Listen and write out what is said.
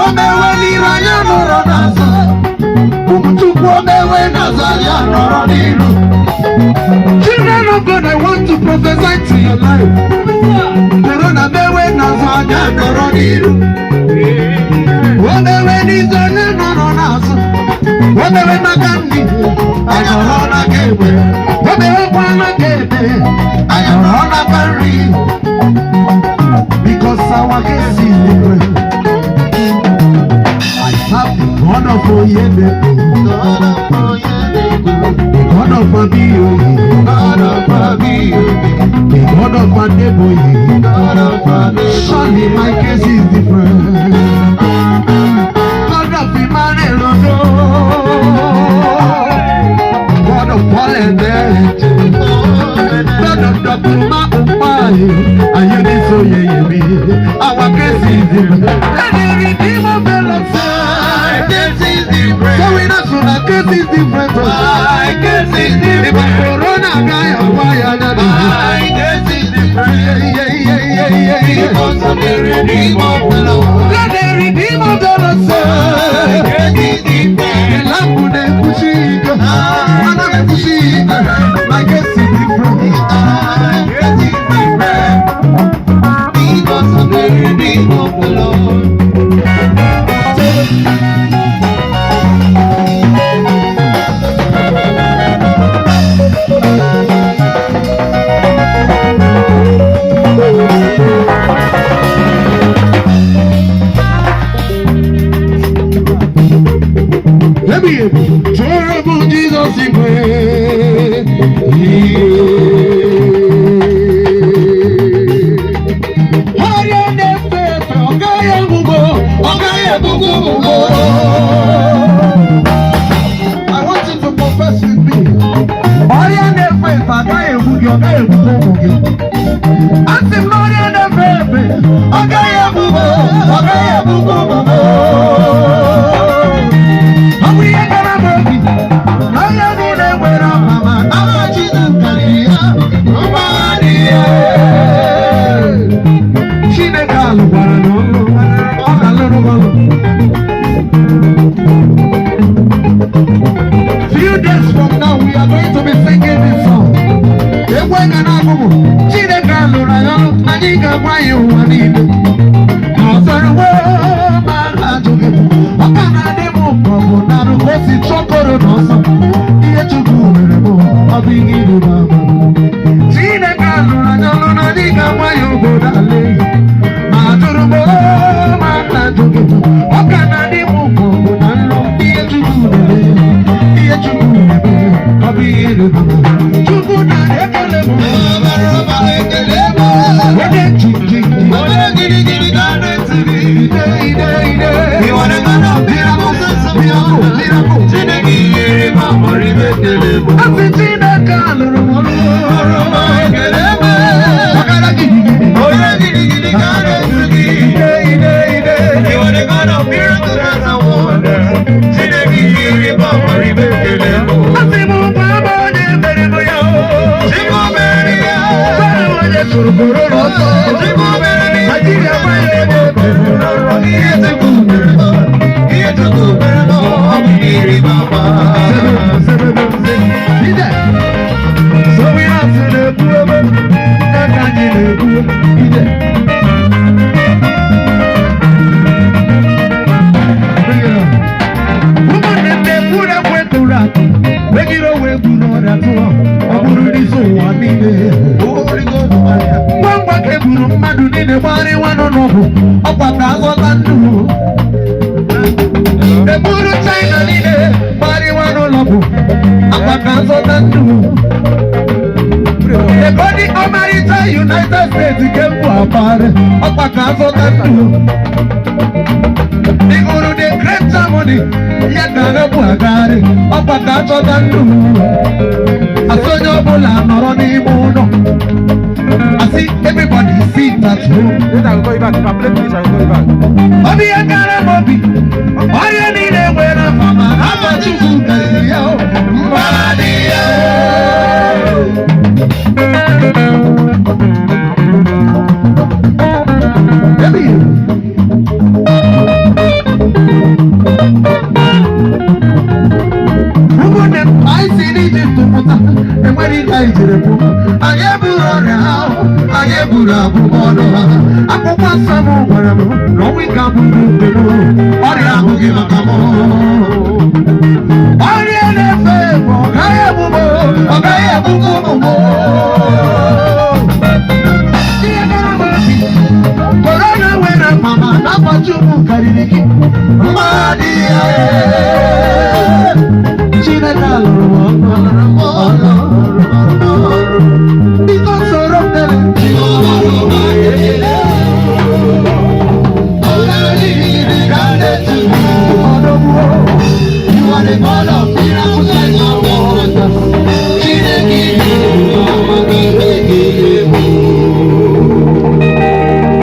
Omewe n'iranya nọrọ n'azụ. Umuchukwu omewe n'azụ ya nọrọ n'iru. Children of God, I want to prophesy to your life. Corona mewe n'azụ ya nọrọ n'iru. Omewe n'izanya nọrọ n'azụ. Omewe n'aka nri, anọrọ n'aka ekpe. Omewe kwa n'aka ekpe, anọrọ n'aka nri. Because our case is different. I have the God of Oyedepo, the God of Abiyoye, the God of Adeboye. Surely my case is different. God of Emmanuel, God of Paul and God of Dr. Maupai, and you need so our case is different. And the Redeemer of the Lord said, case is different. So we know so that case is different. My case is different. If Corona guy or why another, my case is different. Because of the Redeemer of the Lord. Let the Redeemer of the Lord say, case is different. The lamp would have pushed, another pushing. My case is different. My case is different. Because of the Redeemer of the Lord. Let me hear you. Terrible Jesus in way. I want you to confess with me. Few days from now, we are going to be singing this song. United States came to our party. The Guru the great ceremony. Yet the Buagari. Opakazo Dandu. I saw your bola Noroni Mono. I see everybody see that room. I'll go back. If I play this, I'll go back. Obi Akara Mobi. Why you need a winner from an Apachuku? Baby. buru abụmọnụ ha. Akwụkwọ nsọ m gwara m na ọnwụ ike abụghị mgbe m, ọrịa abụghị maka m. Ọrịa na-efe efe ọ gaghị egbu m, ọ gaghị egbukwa ụmụ m. Ihe gara m obi, korona nwere mama n'afọ Chukwu karịrị gị. Mmadụ ya Chineke alụrụ m ọgụ.